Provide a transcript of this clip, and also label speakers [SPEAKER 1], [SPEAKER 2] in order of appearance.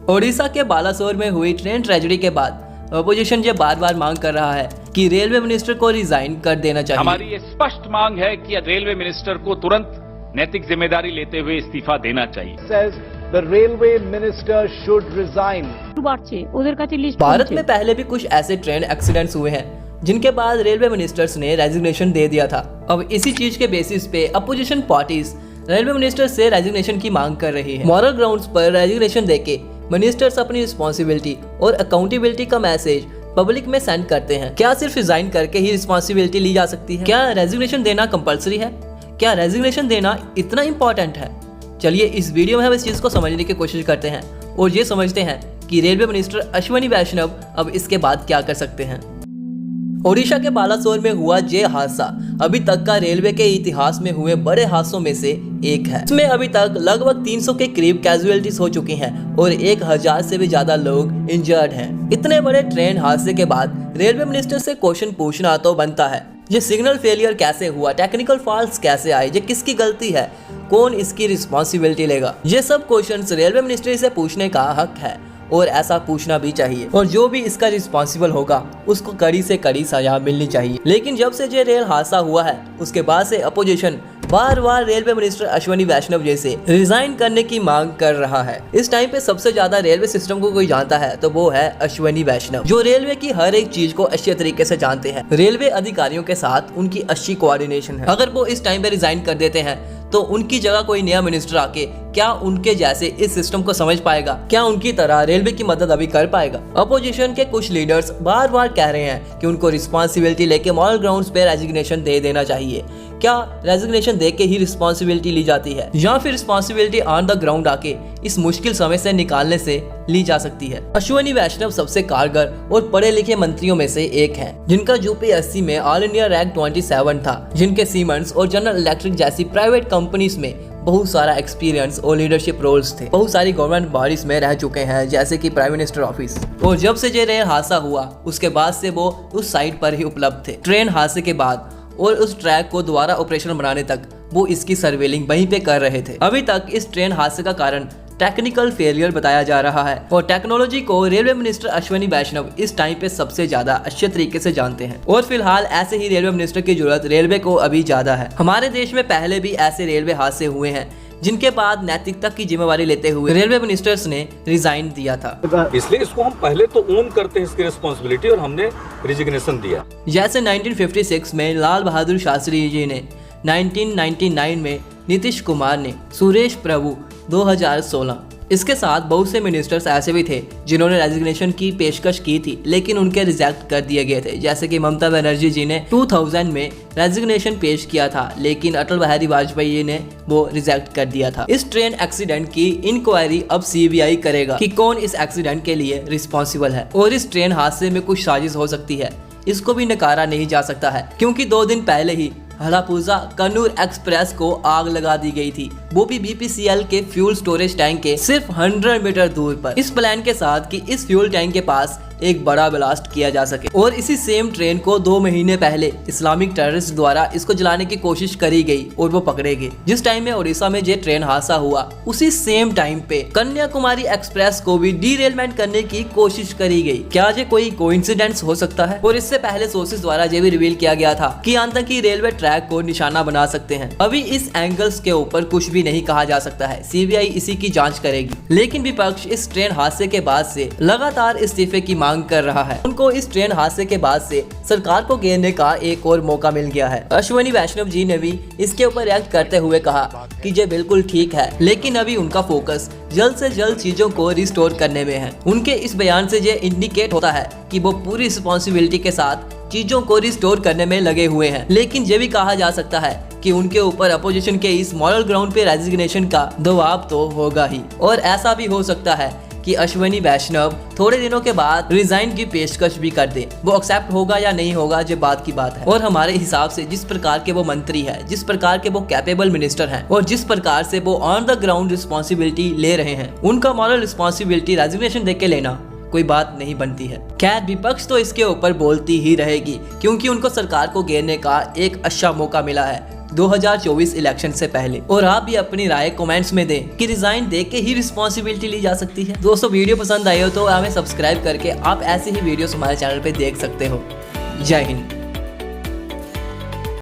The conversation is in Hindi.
[SPEAKER 1] ओडिशा के बालासोर में हुई ट्रेन ट्रेजेडी के बाद अपोजिशन ये बार बार मांग कर रहा है कि रेलवे मिनिस्टर को रिजाइन कर देना चाहिए।
[SPEAKER 2] हमारी ये स्पष्ट मांग है कि रेलवे मिनिस्टर को तुरंत नैतिक जिम्मेदारी लेते हुए इस्तीफा देना चाहिए।
[SPEAKER 3] Says the railway minister should resign.
[SPEAKER 1] Bharat में पहले भी कुछ ऐसे ट्रेन एक्सीडेंट्स हुए हैं जिनके बाद रेलवे मिनिस्टर्स ने रेजिग्नेशन दे दिया था। अब इसी चीज के बेसिस पे अपोजिशन पार्टीज रेलवे मिनिस्टर से रेजिग्नेशन की मांग कर रही है। मॉरल ग्राउंड्स पर रेजिग्नेशन देके मिनिस्टर्स अपनी रिस्पॉन्सिबिलिटी और अकाउंटेबिलिटी का मैसेज पब्लिक में सेंड करते हैं। क्या सिर्फ रिजाइन करके ही रिस्पॉन्सिबिलिटी ली जा सकती है? क्या रेजिग्नेशन देना कंपलसरी है? क्या रेजिग्नेशन देना इतना इम्पोर्टेंट है? चलिए इस वीडियो में हम इस चीज को समझने की कोशिश करते हैं और ये समझते हैं कि रेलवे मिनिस्टर अश्विनी वैष्णव अब इसके बाद क्या कर सकते हैं। ओडिशा के बालासोर में हुआ ये हादसा अभी तक का रेलवे के इतिहास में हुए बड़े हादसों में से एक है। इसमें अभी तक लगभग 300 के करीब कैजुअलिटीज हो चुकी हैं और 1000 से भी ज्यादा लोग इंजर्ड हैं। इतने बड़े ट्रेन हादसे के बाद रेलवे मिनिस्टर से क्वेश्चन पूछना तो बनता है, ये सिग्नल फेलियर कैसे हुआ, टेक्निकल फॉल्ट्स कैसे आए, ये किसकी गलती है, कौन इसकी रिस्पॉन्सिबिलिटी लेगा? ये सब क्वेश्चंस रेलवे मिनिस्ट्री से पूछने का हक है और ऐसा पूछना भी चाहिए और जो भी इसका रिस्पॉन्सिबल होगा उसको कड़ी से कड़ी सजा मिलनी चाहिए। लेकिन जब से ये रेल हादसा हुआ है उसके बाद से अपोजिशन बार बार रेलवे मिनिस्टर अश्विनी वैष्णव जैसे रिजाइन करने की मांग कर रहा है। इस टाइम पे सबसे ज्यादा रेलवे सिस्टम को कोई जानता है तो वो है अश्विनी वैष्णव, जो रेलवे की हर एक चीज को अच्छे तरीके से जानते हैं। रेलवे अधिकारियों के साथ उनकी अच्छी कोऑर्डिनेशन है। अगर वो इस टाइम पे रिजाइन कर देते हैं तो उनकी जगह कोई नया मिनिस्टर आके क्या उनके जैसे इस सिस्टम को समझ पाएगा? क्या उनकी तरह रेलवे की मदद अभी कर पाएगा? अपोजिशन के कुछ लीडर्स बार बार कह रहे हैं कि उनको रिस्पॉन्सिबिलिटी लेके मॉरल ग्राउंड्स पे रेजिग्नेशन दे देना चाहिए। क्या रेजिग्नेशन देके ही रिस्पॉन्सिबिलिटी ली जाती है या फिर रिस्पॉन्सिबिलिटी ऑन द ग्राउंड आके इस मुश्किल समय से निकालने से ली जा सकती है? अश्विनी वैष्णव सबसे कारगर और पढ़े लिखे मंत्रियों में से एक हैं, जिनका यूपीएससी में ऑल इंडिया रैंक 27 था, जिनके सीमेंट्स और जनरल इलेक्ट्रिक जैसी प्राइवेट कंपनीज में बहुत सारा एक्सपीरियंस और लीडरशिप रोल्स थे। बहुत सारी गवर्नमेंट बॉडीज में रह चुके हैं जैसे कि प्राइम मिनिस्टर ऑफिस। और जब से ये रेल हादसा हुआ उसके बाद से वो उस साइट पर ही उपलब्ध थे। ट्रेन हादसे के बाद और उस ट्रैक को दोबारा ऑपरेशनल बनाने तक वो इसकी सर्वेलिंग वहीं पे कर रहे थे। अभी तक इस ट्रेन हादसे का कारण टेक्निकल फेलियर बताया जा रहा है और टेक्नोलॉजी को रेलवे मिनिस्टर अश्विनी वैष्णव इस टाइम पे सबसे ज्यादा अच्छे तरीके से जानते हैं और फिलहाल ऐसे ही रेलवे मिनिस्टर की जरूरत रेलवे को अभी ज्यादा है। हमारे देश में पहले भी ऐसे रेलवे हादसे हुए हैं जिनके बाद नैतिकता की जिम्मेवारी लेते हुए रेलवे मिनिस्टर्स ने रिजाइन दिया था।
[SPEAKER 4] इसलिए इसको हम पहले तो ओन करते हैं इसकी रिस्पॉन्सिबिलिटी और हमने रिजिग्नेशन दिया।
[SPEAKER 1] जैसे 1956 में लाल बहादुर शास्त्री जी ने, 1999 में नीतीश कुमार ने, सुरेश प्रभु 2016। इसके साथ बहुत से मिनिस्टर्स ऐसे भी थे जिन्होंने रेजिग्नेशन की पेशकश की थी लेकिन उनके रिजेक्ट कर दिए गए थे। जैसे कि ममता बनर्जी जी ने 2000 में रेजिग्नेशन पेश किया था लेकिन अटल बिहारी वाजपेयी जी ने वो रिजेक्ट कर दिया था। इस ट्रेन एक्सीडेंट की इंक्वायरी अब सीबीआई करेगा कि कौन इस एक्सीडेंट के लिए रिस्पॉन्सिबल है और इस ट्रेन हादसे में कुछ साजिश हो सकती है, इसको भी नकारा नहीं जा सकता है क्योंकि 2 दिन पहले ही हलापुजा कन्नूर एक्सप्रेस को आग लगा दी गई थी, वो भी बीपीसीएल के फ्यूल स्टोरेज टैंक के सिर्फ 100 मीटर दूर पर, इस प्लान के साथ कि इस फ्यूल टैंक के पास एक बड़ा ब्लास्ट किया जा सके। और इसी सेम ट्रेन को 2 महीने पहले इस्लामिक टेररिस्ट द्वारा इसको जलाने की कोशिश करी गई और वो पकड़े गए। जिस टाइम में ओडिशा में ये ट्रेन हादसा हुआ उसी सेम टाइम पे कन्याकुमारी एक्सप्रेस को भी डीरेलमेंट करने की कोशिश करी गई। क्या ये कोई कोइंसिडेंस हो सकता है? और इससे पहले सोर्सेज द्वारा ये भी रिवील किया गया था कि आतंकी रेलवे ट्रैक को निशाना बना सकते हैं। अभी इस एंगल्स के ऊपर कुछ भी नहीं कहा जा सकता है, सीबीआई इसी की जांच करेगी। लेकिन विपक्ष इस ट्रेन हादसे के बाद से लगातार इस्तीफे की मांग कर रहा है। उनको इस ट्रेन हादसे के बाद से सरकार को घेरने का एक और मौका मिल गया है। अश्विनी वैष्णव जी ने भी इसके ऊपर रिएक्ट करते हुए कहा कि ये बिल्कुल ठीक है लेकिन अभी उनका फोकस जल्द से जल्द चीजों को रिस्टोर करने में है। उनके इस बयान से ये इंडिकेट होता है कि वो पूरी रिस्पॉन्सिबिलिटी के साथ चीजों को रिस्टोर करने में लगे हुए हैं। लेकिन ये भी कहा जा सकता है कि उनके ऊपर अपोजिशन के इस मॉरल ग्राउंड पे रेजिग्नेशन का दबाव तो होगा ही और ऐसा भी हो सकता है कि अश्विनी वैष्णव थोड़े दिनों के बाद रिजाइन की पेशकश भी कर दे। वो एक्सेप्ट होगा या नहीं होगा ये बात की बात है। और हमारे हिसाब से जिस प्रकार के वो मंत्री है, जिस प्रकार के वो कैपेबल मिनिस्टर हैं और जिस प्रकार से वो ऑन द ग्राउंड रिस्पॉन्सिबिलिटी ले रहे हैं, उनका मॉरल रिस्पॉन्सिबिलिटी रेजिग्नेशन देके के लेना कोई बात नहीं बनती है। खैर विपक्ष तो इसके ऊपर बोलती ही रहेगी क्योंकि उनको सरकार को घेरने का एक अच्छा मौका मिला है 2024 इलेक्शन से पहले। और आप भी अपनी राय कमेंट्स में दें कि रिजाइन दे के ही रिस्पॉन्सिबिलिटी ली जा सकती है। दोस्तों वीडियो पसंद आई हो तो हमें सब्सक्राइब करके आप ऐसे ही वीडियोस हमारे चैनल पे देख सकते हो। जय हिंद।